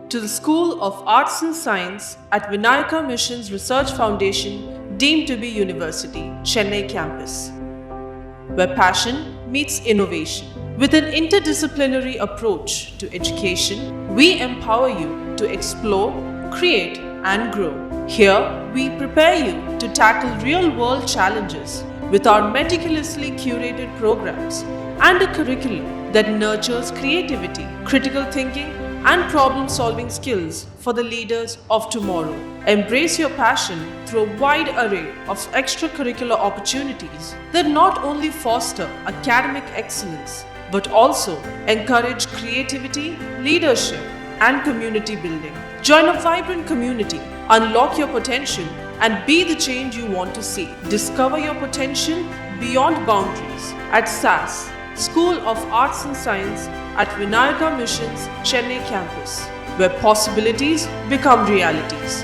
to the School of Arts and Science at Vinayaka Missions Research Foundation, deemed to be University, Chennai campus, where passion meets innovation. With an interdisciplinary approach to education, we empower you to explore, create, and grow. Here, we prepare you to tackle real-world challenges with our meticulously curated programs and a curriculum that nurtures creativity, critical thinking, and problem-solving skills for the leaders of tomorrow. Embrace your passion through a wide array of extracurricular opportunities that not only foster academic excellence but also encourage creativity, leadership, and community building. Join a vibrant community, unlock your potential, and be the change you want to see. Discover your potential beyond boundaries at SAS, School of Arts and Science at Vinayaka Missions, Chennai campus, where possibilities become realities.